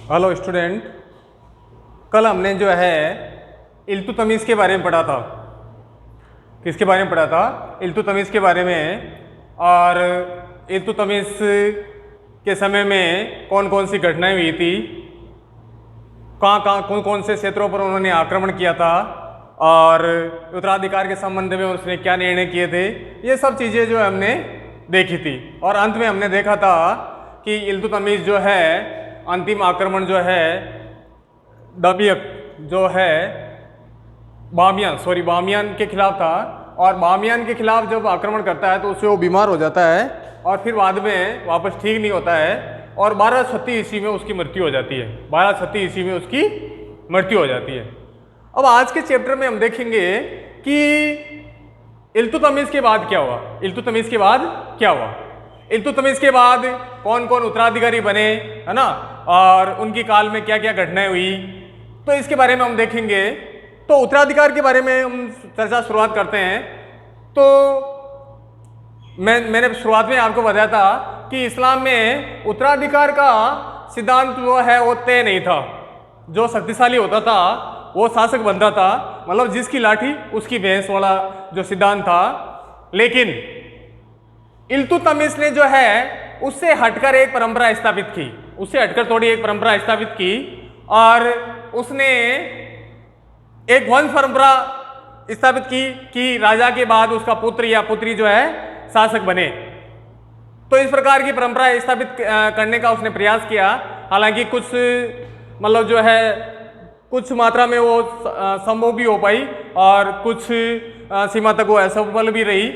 Hello student, कल हमने जो है इल्तुतमिश के बारे में पढ़ा था। किसके बारे में पढ़ा था? इल्तुतमिश के बारे में। और इल्तुतमिश के समय में कौन कौन सी घटनाएं हुई थी, कहाँ कौन कौन से क्षेत्रों पर उन्होंने आक्रमण किया था और उत्तराधिकार के संबंध में उसने क्या निर्णय किए थे, ये सब चीज़ें जो है हमने देखी थी। और अंत में हमने देखा था कि इल्तुतमिश जो है अंतिम आक्रमण जो है दबियक जो है बामियान के खिलाफ था। और बामियान के खिलाफ जब आक्रमण करता है तो उससे वो बीमार हो जाता है और फिर बाद में वापस ठीक नहीं होता है और 1236 ईस्वी में उसकी मृत्यु हो जाती है। 1236 ईस्वी में उसकी मृत्यु हो जाती है। अब आज के चैप्टर में हम देखेंगे कि इल्तुतमिश के बाद क्या हुआ। इल्तुतमिश के बाद क्या हुआ, इल्तुतमिश के बाद कौन कौन उत्तराधिकारी बने, है ना, और उनकी काल में क्या क्या घटनाएं हुई, तो इसके बारे में हम देखेंगे। तो उत्तराधिकार के बारे में हम चर्चा शुरुआत करते हैं। तो मैंने शुरुआत में आपको बताया था कि इस्लाम में उत्तराधिकार का सिद्धांत जो है वो तय नहीं था। जो शक्तिशाली होता था वो शासक बनता था, मतलब जिसकी लाठी उसकी भैंस वाला जो सिद्धांत था। लेकिन इल्तुतमिश ने जो है उससे हटकर एक परंपरा स्थापित की, उससे हटकर थोड़ी एक परंपरा स्थापित की और उसने एक वंश परंपरा स्थापित की कि राजा के बाद उसका पुत्र या पुत्री जो है शासक बने। तो इस प्रकार की परंपरा स्थापित करने का उसने प्रयास किया। हालांकि कुछ मतलब जो है कुछ मात्रा में वो संभव भी हो पाई और कुछ सीमा तक वो असफल भी रही।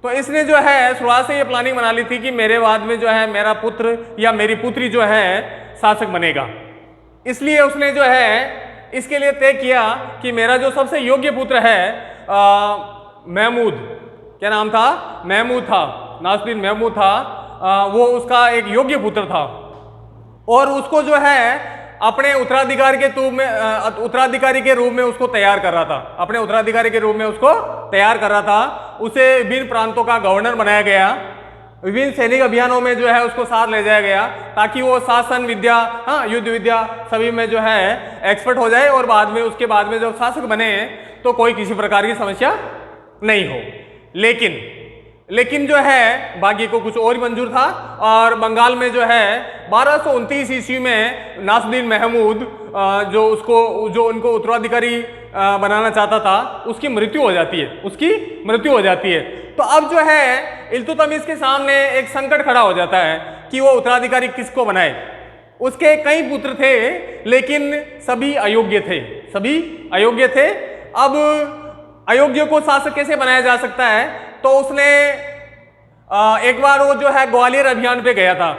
तो इसने जो है शुरुआत से ये प्लानिंग बना ली थी कि मेरे बाद में जो है मेरा पुत्र या मेरी पुत्री जो है शासक बनेगा। इसलिए उसने जो है इसके लिए तय किया कि मेरा जो सबसे योग्य पुत्र है महमूद, क्या नाम था? महमूद था, नासिरुद्दीन महमूद था। वो उसका एक योग्य पुत्र था और उसको जो है अपने उत्तराधिकारी के रूप में उसको तैयार कर रहा था। अपने उत्तराधिकारी के रूप में उसको तैयार कर रहा था। उसे विभिन्न प्रांतों का गवर्नर बनाया गया, विभिन्न सैनिक अभियानों में जो है उसको साथ ले जाया गया ताकि वो शासन विद्या, युद्ध विद्या सभी में जो है एक्सपर्ट हो जाए और बाद में उसके बाद में जब शासक बने तो कोई किसी प्रकार की समस्या नहीं हो। लेकिन जो है बाकी को कुछ और ही मंजूर था और बंगाल में जो है 1229 ईस्वी में नासिरुद्दीन महमूद जो उनको उत्तराधिकारी बनाना चाहता था उसकी मृत्यु हो जाती है। तो अब जो है इल्तुतमिश के सामने एक संकट खड़ा हो जाता है कि वो उत्तराधिकारी किसको बनाए। उसके कई पुत्र थे लेकिन सभी अयोग्य थे। अब अयोग्य को शासक कैसे बनाया जा सकता है? तो उसने एक बार वो जो है ग्वालियर अभियान पे गया था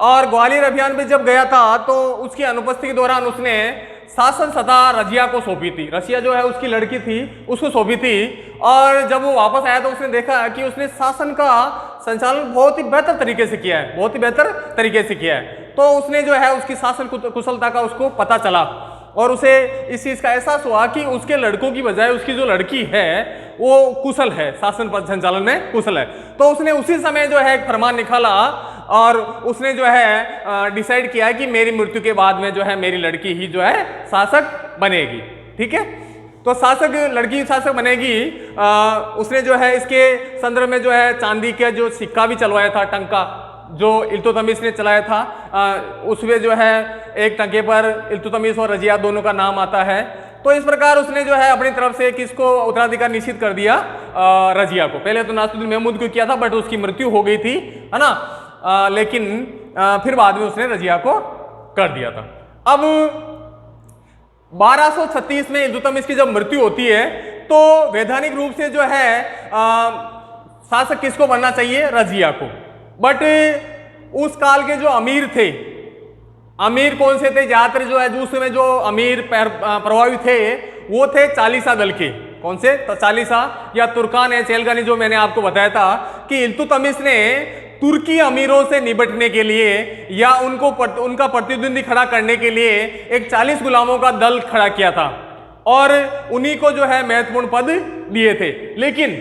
और ग्वालियर अभियान पे जब गया था तो उसकी अनुपस्थिति के दौरान उसने शासन सत्ता रजिया को सौंपी थी। रजिया जो है उसकी लड़की थी, उसको सौंपी थी। और जब वो वापस आया तो उसने देखा कि उसने शासन का संचालन बहुत ही बेहतर तरीके से किया है। तो उसने जो है उसकी शासन कुशलता का उसको पता चला और उसे इस चीज का एहसास हुआ कि उसके लड़कों की बजाय उसकी जो लड़की है वो कुशल है, शासन संचालन में कुशल है। तो उसने उसी समय जो है एक फरमान निकाला और उसने जो है डिसाइड किया कि मेरी मृत्यु के बाद में जो है मेरी लड़की ही जो है शासक बनेगी। ठीक है, तो लड़की शासक बनेगी। उसने जो है इसके संदर्भ में जो है चांदी का जो सिक्का भी चलवाया था, टंका जो इल्तुतमिश ने चलाया था। उसमें जो है एक टंके पर इल्तुतमिश और रजिया दोनों का नाम आता है। तो इस प्रकार उसने जो है अपनी तरफ से किसको उत्तराधिकार निश्चित कर दिया? रजिया को। पहले तो नासिरुद्दीन महमूद को किया था बट उसकी मृत्यु हो गई थी, है ना। लेकिन फिर बाद में उसने रजिया को कर दिया था। अब 1236 में इल्तुतमिश की जब मृत्यु होती है तो वैधानिक रूप से जो है शासक किसको बनना चाहिए? रजिया को। बट उस काल के जो अमीर थे, अमीर कौन से थे? ज्यादातर जो है दूसरे में जो अमीर प्रभावित थे वो थे चालीसा दल के। कौन से? तो चालीसा या तुर्कान है, चेलगानी, जो मैंने आपको बताया था कि इल्तुतमिश ने तुर्की अमीरों से निपटने के लिए या उनका प्रतिद्वंदी खड़ा करने के लिए एक 40 गुलामों का दल खड़ा किया था और उन्हीं को जो है महत्वपूर्ण पद दिए थे। लेकिन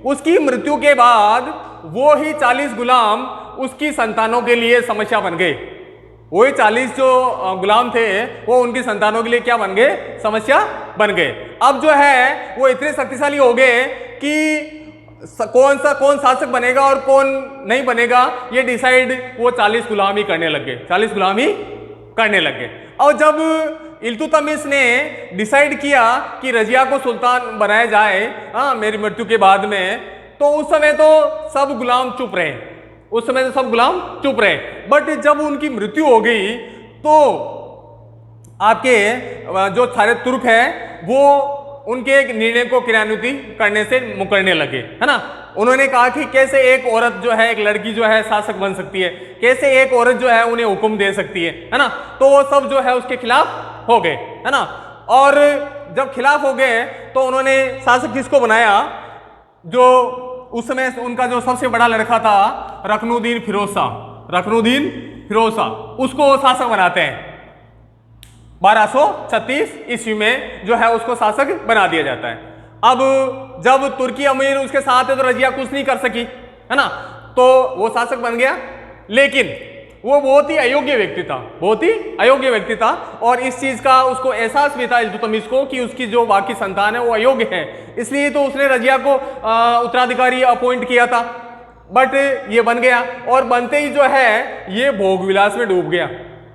उसकी मृत्यु के बाद वो ही 40 गुलाम उसकी संतानों के लिए समस्या बन गए। वही 40 जो गुलाम थे वो उनकी संतानों के लिए क्या बन गए, समस्या बन गए। अब जो है वो इतने शक्तिशाली हो गए कि कौन शासक बनेगा और कौन नहीं बनेगा ये डिसाइड वो 40 गुलाम ही करने लग गए, 40 गुलाम ही करने लग गए। और जब इल्तुतमिश ने डिसाइड किया कि रजिया को सुल्तान बनाया जाए मेरी मृत्यु के बाद में, तो उस समय तो सब गुलाम चुप रहे, उस समय तो सब गुलाम चुप रहे। बट जब उनकी मृत्यु हो गई तो आपके जो सारे तुर्क हैं वो उनके एक निर्णय को क्रियान्वित करने से मुकरने लगे, है ना। उन्होंने कहा कि कैसे एक औरत जो है, एक लड़की जो है शासक बन सकती है, कैसे एक औरत जो है उन्हें हुक्म दे सकती है ना। तो वो सब जो है उसके खिलाफ हो गए, है ना। और जब खिलाफ हो गए तो उन्होंने शासक किसको बनाया, जो उस समय उनका जो सबसे बड़ा लड़का था रुकनुद्दीन फिरोज शाह, रुकनुद्दीन फिरोज शाह, उसको शासक बनाते हैं। 1236 ईस्वी में जो है उसको शासक बना दिया जाता है। अब जब तुर्की अमीर उसके साथ है तो रजिया कुछ नहीं कर सकी, है ना, तो वो शासक बन गया। लेकिन वो बहुत ही अयोग्य व्यक्ति था, बहुत ही अयोग्य व्यक्ति था, और इस चीज का उसको एहसास भी था इल्तुतमिश को कि उसकी जो बाकी संतान है वो अयोग्य है, इसलिए तो उसने रजिया को उत्तराधिकारी अपॉइंट किया था। बट ये बन गया, और बनते ही जो है ये भोग विलास में डूब गया।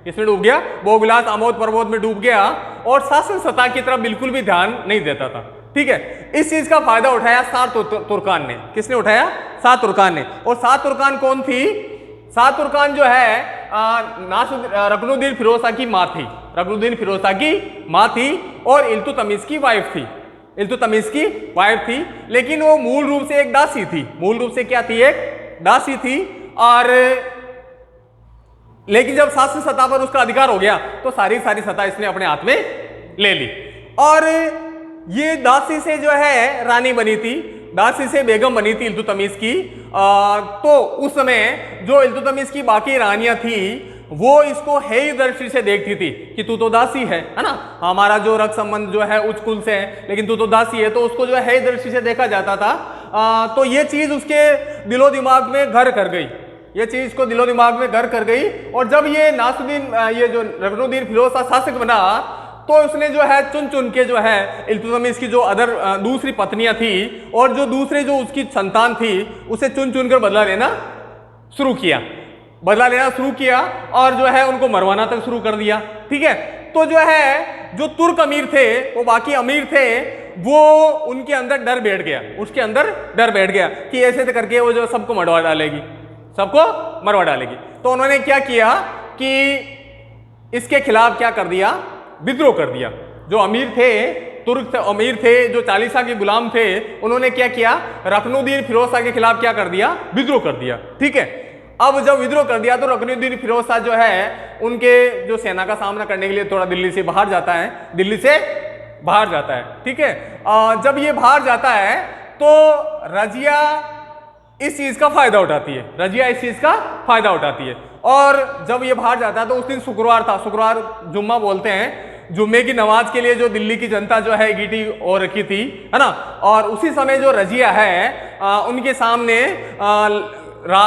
इसमें डूब गया, भोग विलास आमोद प्रमोद में डूब गया, और शासन सत्ता की तरफ बिल्कुल भी ध्यान नहीं देता था। ठीक है, इस चीज का फायदा उठाया सात तुर्कान ने। किसने उठाया? सात तुर्कान ने। और सात तुर्कान कौन थी? सात तुर्कान जो है रुकनुद्दीन फिरोज शाह की माँ थी, रुकनुद्दीन फिरोज शाह की माँ थी, और इल्तुतमिश की वाइफ थी, इल्तुतमिश की वाइफ थी। लेकिन वो मूल रूप से एक दासी थी, मूल रूप से क्या थी? एक दासी थी। और लेकिन जब शासन सत्ता पर उसका अधिकार हो गया तो सारी सत्ता इसने अपने हाथ में ले ली, और ये दासी से जो है रानी बनी थी, दासी से बेगम बनी थी इल्तुतमिश की। तो उस समय जो इल्तुतमिश की बाकी रानियां थी वो इसको हेय दृष्टि से देखती थी कि तू तो दासी है ना, हमारा जो रक्त संबंध जो है उच्च कुल से है, लेकिन तू तो दासी है, तो उसको जो है हेय दृष्टि से देखा जाता था। तो ये चीज उसके दिलो दिमाग में घर कर गई, ये चीज को दिलो दिमाग में घर कर गई। और जब ये नासुद्दीन ये जो रुकनुद्दीन फिरोज शाह शासक बना, तो उसने जो है चुन चुन के जो है इल्तुतमिश की जो दूसरी पत्नियां थी और जो दूसरे जो उसकी संतान थी उसे चुन चुन कर बदला लेना शुरू किया, बदला लेना शुरू किया, और जो है उनको मरवाना तक शुरू कर दिया। ठीक है, तो जो है जो तुर्क अमीर थे, वो बाकी अमीर थे, वो उनके अंदर डर बैठ गया, उसके अंदर डर बैठ गया कि ऐसे करके वो जो सबको मरवा डालेगी, सबको मरवा डालेगी। तो उन्होंने क्या किया कि इसके खिलाफ क्या कर दिया? विद्रोह कर दिया। जो अमीर थे, तुर्क अमीर थे, जो 40 के गुलाम थे, उन्होंने क्या किया? रुकनुद्दीन फिरोज शाह के खिलाफ क्या कर दिया? विद्रोह कर दिया। ठीक है, अब जब विद्रोह कर दिया तो रुकनुद्दीन फिरोज शाह जो है उनके जो सेना का सामना करने के लिए थोड़ा दिल्ली से बाहर जाता है, दिल्ली से बाहर जाता है। ठीक है, जब ये बाहर जाता है तो रजिया इस चीज का फायदा उठाती है, रजिया इस चीज का फायदा उठाती है। और जब ये बाहर जाता है तो उस दिन शुक्रवार था, शुक्रवार जुम्मा बोलते हैं, जुम्मे की नमाज के लिए जो दिल्ली की जनता जो है इकट्ठी हो रखी थी, है ना। और उसी समय जो रजिया है उनके सामने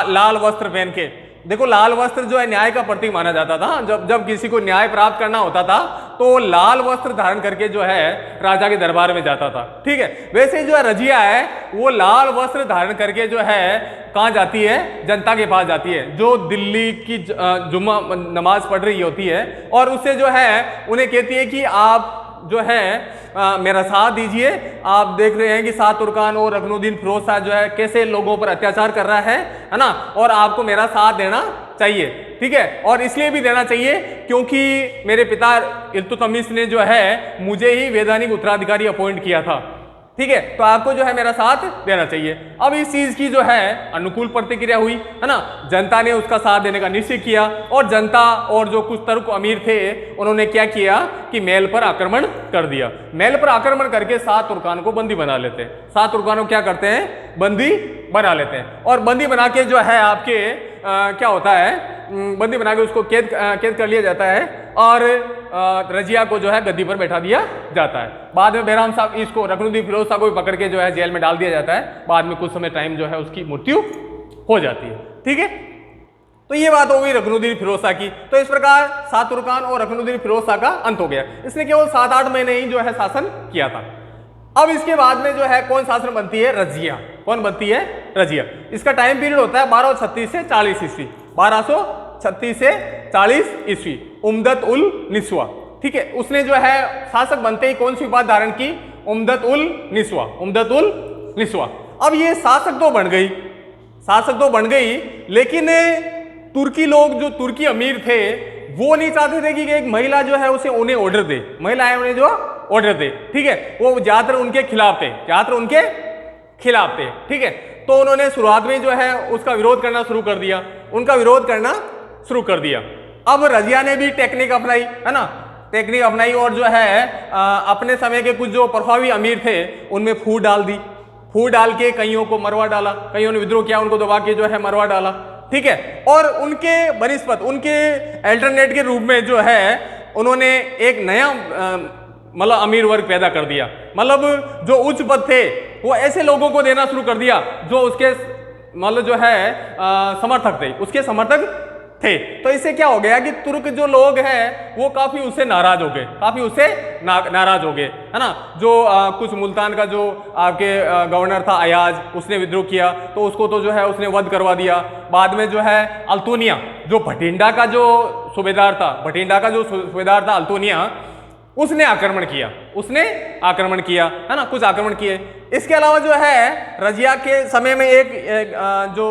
लाल वस्त्र पहन के, देखो लाल वस्त्र जो है न्याय का प्रतीक माना जाता था। जब किसी को न्याय प्राप्त करना होता था तो लाल वस्त्र धारण करके जो है राजा के दरबार में जाता था। ठीक है, वैसे जो है रजिया है वो लाल वस्त्र धारण करके जो है कहाँ जाती है? जनता के पास जाती है, जो दिल्ली की जुम्मा नमाज पढ़ रही होती है, और उससे जो है उन्हें कहती है कि आप जो है मेरा साथ दीजिए। आप देख रहे हैं कि सात तुर्कान और रुकनुद्दीन फिरोज शाह जो है कैसे लोगों पर अत्याचार कर रहा है ना, और आपको मेरा साथ देना चाहिए। ठीक है, और इसलिए भी देना चाहिए क्योंकि मेरे पिता इल्तुतमिश ने जो है मुझे ही वैधानिक उत्तराधिकारी अपॉइंट किया था। ठीक है, तो आपको जो है मेरा साथ देना चाहिए। अब इस चीज की जो है अनुकूल प्रतिक्रिया हुई, है ना, जनता ने उसका साथ देने का निश्चय किया, और जनता और जो कुछ तुर्क अमीर थे उन्होंने क्या किया कि महल पर आक्रमण कर दिया। महल पर आक्रमण करके सात तुर्कान को बंदी बना लेते हैं। सात तुर्कान को क्या करते हैं? बंदी बना लेते हैं, और बंदी बना के जो है आपके क्या होता है, बंदी बना के उसको कैद कर लिया जाता है, और रजिया को जो है गद्दी पर बैठा दिया जाता है। बाद में बैराम साहब इसको रुकनुद्दीन फिरोज शाह को भी पकड़ के जो है जेल में डाल दिया जाता है। बाद में कुछ समय टाइम जो है उसकी मृत्यु हो जाती है। ठीक है, तो ये बात हो गई रुकनुद्दीन फिरोज शाह की। तो इस प्रकार शाह तुर्कान और रुकनुद्दीन फिरोज शाह का अंत हो गया। इसने केवल 7-8 महीने ही जो है शासन किया था। अब इसके बाद में जो है कौन शासन बनती है? रजिया। कौन बनती है? रजिया। इसका टाइम पीरियड होता है 1236 से 40 ईस्वी। 1236 से 40 ईस्वी। उम्दत उल निस्वा, ठीक है, उसने जो है शासक बनते ही कौन सी उपाधि धारण की? उम्दत उल निस्वा। उम्दत उल निस्वा। अब ये शासक तो बन गई, शासक तो बन गई, लेकिन तुर्की लोग, जो तुर्की अमीर थे, वो नहीं चाहते थे कि एक महिला जो है उसे उन्हें ऑर्डर दे, महिलाएं उन्हें जो ऑर्डर दे, ठीक है, वो ज्यादातर उनके खिलाफ थे, ज्यादातर उनके खिलाफ थे, ठीक है। तो उन्होंने शुरुआत में जो है उसका विरोध करना शुरू कर दिया, उनका विरोध करना शुरू कर दिया। अब रजिया ने भी टेक्निक अपनाई, है ना, टेक्निक अपनाई और जो है अपने समय के कुछ जो प्रभावी अमीर थे उनमें फूट डाल दी, फूट डाल के कईयों को मरवा डाला, कईयों ने विद्रोह किया, उनको दबा के जो है मरवा डाला, ठीक है। और उनके बनिस्पत, उनके अल्टरनेट के रूप में जो है उन्होंने एक नया मतलब अमीर वर्ग पैदा कर दिया। मतलब जो उच्च पद थे वो ऐसे लोगों को देना शुरू कर दिया जो उसके मतलब जो है समर्थक थे, उसके समर्थक थे। तो इससे क्या हो गया कि तुर्क जो लोग हैं वो काफी उससे नाराज हो गए, काफी उससे नाराज हो गए, है ना। जो कुछ मुल्तान का जो आपके गवर्नर था अयाज, उसने विद्रोह किया तो उसको तो जो है उसने वध करवा दिया। बाद में जो है अल्तुनिया, जो भटिंडा का जो सूबेदार था, भटिंडा का जो सूबेदार था अल्तुनिया, उसने आक्रमण किया, उसने आक्रमण किया, है ना, कुछ आक्रमण किए। इसके अलावा जो है रजिया के समय में एक जो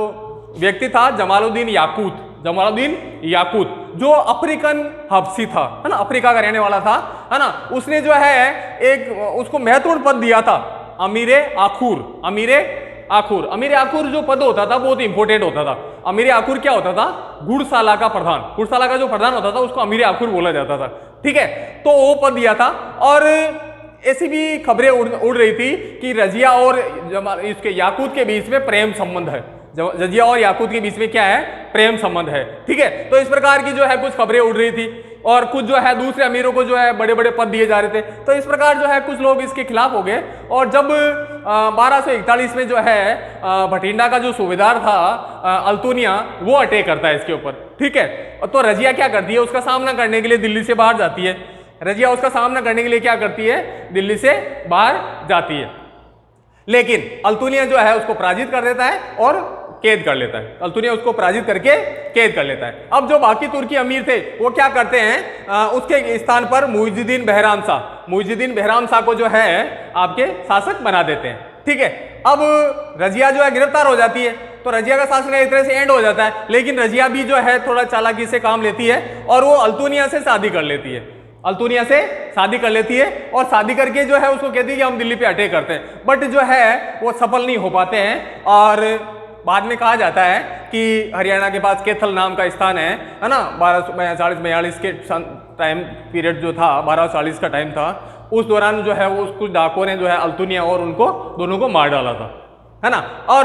व्यक्ति था जमालुद्दीन याकूत, जमालुद्दीन याकूत, जो अफ्रीकन हबसी था, है ना, अफ्रीका का रहने वाला था, है ना। उसने जो है एक उसको महत्वपूर्ण पद दिया था, अमीर आखूर। अमीर आखूर, अमीर आखूर जो पद होता था बहुत इंपॉर्टेंट होता था। अमीर आखूर क्या होता था? घुड़साला का प्रधान, घुड़साला का जो प्रधान होता था उसको अमीर आखूर बोला जाता था, ठीक है। तो वो पद दिया था। और ऐसी भी खबरें उड़ रही थी कि रजिया और इसके याकूत के बीच में प्रेम संबंध है, रजिया और याकूत के बीच में क्या है? प्रेम संबंध है, ठीक है। तो इस प्रकार की जो है कुछ खबरें उड़ रही थी और कुछ जो है दूसरे अमीरों को जो है बड़े बड़े पद दिए जा रहे थे। तो इस प्रकार जो है कुछ लोग इसके खिलाफ हो गए। और जब 1241 में जो है भटिंडा का जो सूबेदार था अल्तुनिया, वो अटैक करता है इसके ऊपर, ठीक है। तो रजिया क्या करती है? उसका सामना करने के लिए दिल्ली से बाहर जाती है। रजिया उसका सामना करने के लिए क्या करती है? दिल्ली से बाहर जाती है। लेकिन अल्तुनिया जो है उसको पराजित कर देता है और कैद कर लेता है। अल्तुनिया उसको पराजित करके कैद कर लेता है। अब जो बाकी तुर्की अमीर थे वो क्या करते हैं? उसके स्थान पर मुइजुद्दीन बहराम शाह, मुइजुद्दीन बहराम शाह को जो है आपके शासक बना देते हैं, ठीक है। अब रजिया जो है गिरफ्तार हो जाती है, तो रजिया का शासन एक तरह से एंड हो जाता है। लेकिन रजिया भी जो है थोड़ा चालाकी से काम लेती है और वो अल्तुनिया से शादी कर लेती है, अल्तुनिया से शादी कर लेती है। और शादी करके जो है उसको कहती है कि हम दिल्ली पे अटैक करते हैं, बट जो है वो सफल नहीं हो पाते हैं। और बाद में कहा जाता है कि हरियाणा के पास कैथल नाम का स्थान है ना, 1240-42 के टाइम पीरियड जो था, 1240 का टाइम था, उस दौरान जो है वो कुछ डाकुओं ने जो है अल्तुनिया और उनको दोनों को मार डाला था, है ना। और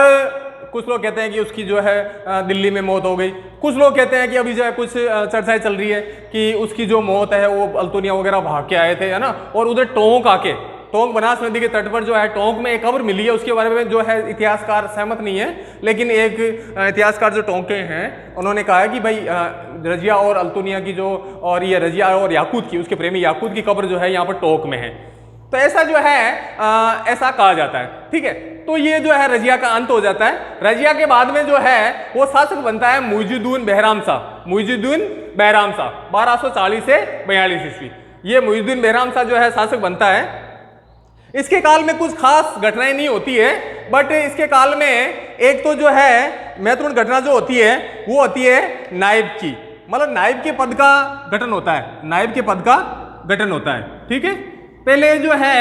कुछ लोग कहते हैं कि उसकी जो है दिल्ली में मौत हो गई, कुछ लोग कहते हैं कि अभी जो है कुछ चर्चाएं चल रही है कि उसकी जो मौत है वो अल्तुनिया वगैरह भाग के आए थे, है ना। और उधर टोंक आके, टोंक बनास नदी के तट पर जो है टोंक में एक कब्र मिली है, उसके बारे में जो है इतिहासकार सहमत नहीं है। लेकिन एक इतिहासकार जो टोंक के हैं उन्होंने कहा है कि भाई रजिया और अल्तुनिया की जो, और ये रजिया और याकूत की, उसके प्रेमी याकूत की कब्र जो है यहाँ पर टोंक में है। तो ऐसा जो है ऐसा कहा जाता है, ठीक है। तो ये जो है रजिया का अंत हो जाता है। रजिया के बाद में जो है वो शासक बनता है मुइजुद्दीन बहराम शाह, मुइजुद्दीन बहराम शाह, 1240 से 42 ईस्वी। ये मुइजुद्दीन बहराम शाह जो है शासक बनता है। इसके काल में कुछ खास घटनाएं नहीं होती है, बट इसके काल में एक तो जो है महत्वपूर्ण घटना जो होती है वो होती है नायब की, मतलब नायब के पद का गठन होता है, नायब के पद का गठन होता है, ठीक है। पहले जो है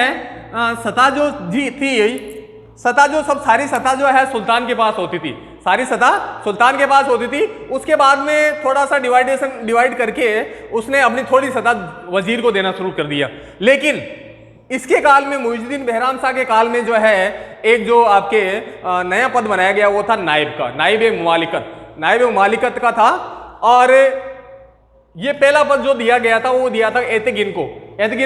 सत्ता जो जी थी, सत्ता जो सब सारी सत्ता जो है सुल्तान के पास होती थी, सारी सत्ता सुल्तान के पास होती थी। उसके बाद में थोड़ा सा डिवाइड करके उसने अपनी थोड़ी सत्ता वजीर को देना शुरू कर दिया। लेकिन इसके काल में मुइजुद्दीन बहराम शाह के काल में जो है एक जो आपके नया पद बनाया गया वो था नायब का, नायब मुमालिकत का था। और ये पहला पद जो दिया गया था वो दिया था एतगिन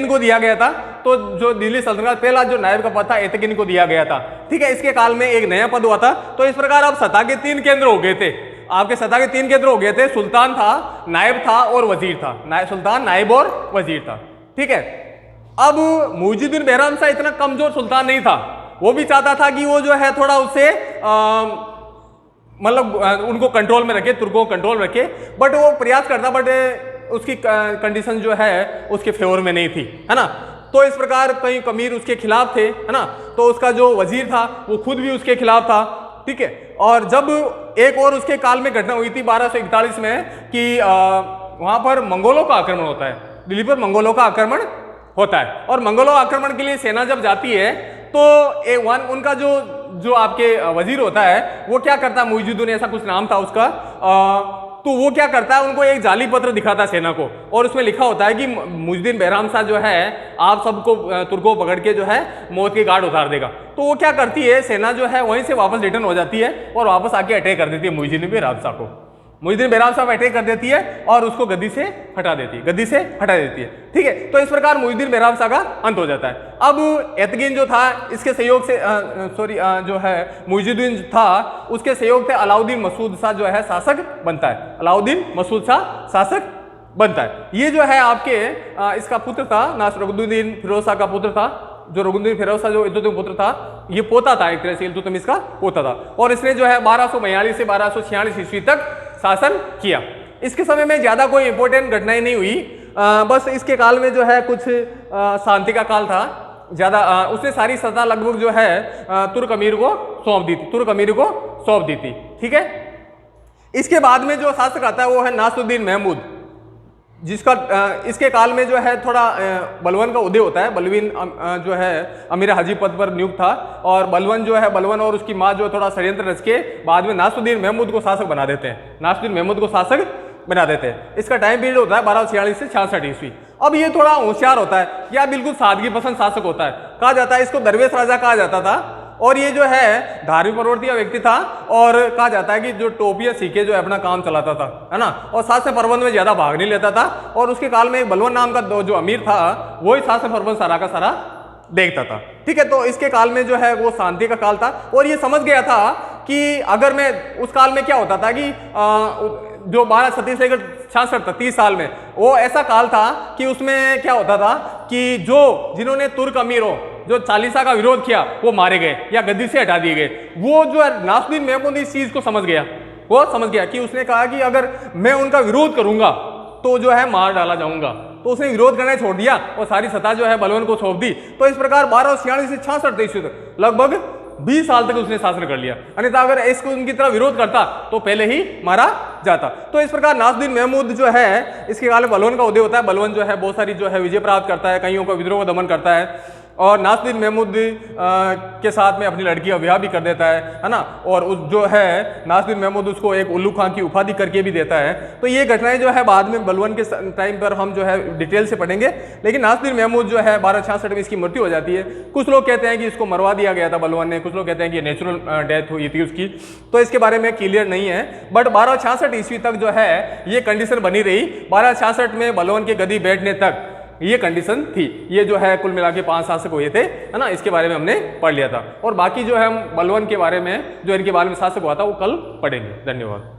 को दिया गया था। तो जो दिल्ली सल्तनत पहला जो नायब का पद था एतगिन को दिया गया था, ठीक है। इसके काल में एक नया पद हुआ था। तो इस प्रकार अब सत्ता के 3 केंद्र हो गए थे। आपके सत्ता के 3 केंद्र हो गए थे, सुल्तान था, नायब था और वजीर था। सुल्तान, नायब और वजीर था। ठीक है, अब मुइजुद्दीन behram शाह इतना कमजोर सुल्तान नहीं था, वो भी चाहता था कि वो जो है थोड़ा उससे मतलब उनको कंट्रोल में रखे, तुर्कों को कंट्रोल रखे, बट वो प्रयास करता, बट उसकी कंडीशन जो है उसके फेवर में नहीं थी, है ना। तो इस प्रकार कई कमीर उसके खिलाफ थे, है ना। तो उसका जो वजीर था वो खुद भी उसके खिलाफ था। ठीक है, और जब एक और उसके काल में घटना हुई थी 1241 में कि वहां पर मंगोलों का आक्रमण होता है, दिल्ली पर मंगोलों का आक्रमण होता है, और मंगोलों आक्रमण के लिए सेना जब जाती है तो उनका जो आपके वजीर होता है वो क्या करता है, मुइजुद्दीन ऐसा कुछ नाम था उसका, तो वो क्या करता है, उनको एक जाली पत्र दिखाता है सेना को, और उसमें लिखा होता है कि मुइजुद्दीन behram शाह जो है आप सबको तुर्कों को पकड़ के जो है मौत के घाट उतार देगा। तो वो क्या करती है, सेना जो है वहीं से वापस रिटर्न हो जाती है और वापस आके अटैक कर देती है मुइजुद्दीन behram शाह को। मुइजुद्दीन behram शाह अटैक कर देती है और उसको गद्दी से हटा देती है। ठीक है, तो इस प्रकार मुइजुद्दीन behram शाह का अंत हो जाता है। अब एतगिन जो था इसके सहयोग से जो है मुइजुद्दीन था उसके सहयोग से अलाउद्दीन मसूद शाह जो है शासक बनता है, अलाउद्दीन मसूद शाह शासक बनता है। ये जो है आपके इसका पुत्र था, रुकनुद्दीन फिरोज शाह का पुत्र था, जो रुकनुद्दीन फिरोज शाह जो इल्तुतमिश पुत्र था, ये पोता था, एक तरह से इल्तुतमिश का पोता था, और इसने जो है 1242 से 1246 ईस्वी तक शासन किया। इसके समय में ज्यादा कोई इंपॉर्टेंट घटनाएं नहीं हुई, बस इसके काल में जो है कुछ शांति का काल था, ज्यादा उसने सारी सत्ता लगभग जो है तुर्क अमीर को सौंप दी थी। ठीक है, इसके बाद में जो शासक आता है वो है नासरुद्दीन महमूद, जिसका इसके काल में जो है थोड़ा बलवन का उदय होता है। बलवीन जो है अमीर हाजी पद पर नियुक्त था, और बलवन और उसकी माँ जो थोड़ा षड्यंत्र रच के बाद में नासरुद्दीन महमूद को शासक बना देते हैं। इसका टाइम पीरियड होता है 1246 से 66 ईस्वी। अब ये थोड़ा होशियार होता है, या बिल्कुल सादगी पसंद शासक होता है, कहा जाता है इसको दरवेश राजा कहा जाता था, और ये जो है धार्मिक प्रवृत्ति का व्यक्ति था, और कहा जाता है कि जो टोपियां सीखे जो अपना काम चलाता था, है ना, और शासन प्रबंध में ज्यादा भाग नहीं लेता था, और उसके काल में एक बलवन नाम का जो अमीर था वही शासन प्रबंध सारा का सारा देखता था। ठीक है, तो इसके काल में जो है वो शांति का काल था, और ये समझ गया था कि अगर मैं उस काल में क्या होता था कि जो 1236 लेकर 66 तक 30 साल में वो ऐसा काल था कि उसमें क्या होता था कि जिन्होंने तुर्क अमीरों जो चालीसा का विरोध किया वो मारे गए या गद्दी से हटा दिए गए। वो जो है नासरुद्दीन महमूद इस चीज को समझ गया कि उसने कहा कि अगर मैं उनका विरोध करूंगा तो जो है मार डाला जाऊंगा, तो उसने विरोध करना छोड़ दिया और सारी सत्ता जो है बलवन को सौंप दी। तो इस प्रकार 1246 से 66 ईस्वी तक लगभग 20 साल तक उसने शासन कर लिया, अन्यथा अगर इसको उनकी तरह विरोध करता तो पहले ही मारा जाता। तो इस प्रकार नासरुद्दीन महमूद जो है इसके काल में बलवन का उदय होता है। बलवन जो है बहुत सारी जो है विजय प्राप्त करता है, कईयों को विद्रोह को दमन करता है, और नासरुद्दीन महमूद के साथ में अपनी लड़की का विवाह भी कर देता है ना, और उस जो है नासरुद्दीन महमूद उसको एक उल्लू खां की उपाधि करके भी देता है। तो ये घटनाएं जो है बाद में बलवन के टाइम पर हम जो है डिटेल से पढ़ेंगे, लेकिन नासरुद्दीन महमूद जो है 1266 में इसकी मृत्यु हो जाती है। कुछ लोग कहते हैं कि इसको मरवा दिया गया था बलवन ने, कुछ लोग कहते हैं कि नेचुरल डेथ हुई थी उसकी, तो इसके बारे में क्लियर नहीं है। बट 1266 ईस्वी तक जो है ये कंडीशन बनी रही। 1266 में बलवन के गद्दी बैठने तक ये कंडीशन थी। ये जो है कुल मिला के 5 शासक हुए थे, है ना, इसके बारे में हमने पढ़ लिया था, और बाकी जो है हम बलवन के बारे में जो इनके बारे में शासक हुआ था वो कल पढ़ेंगे। धन्यवाद।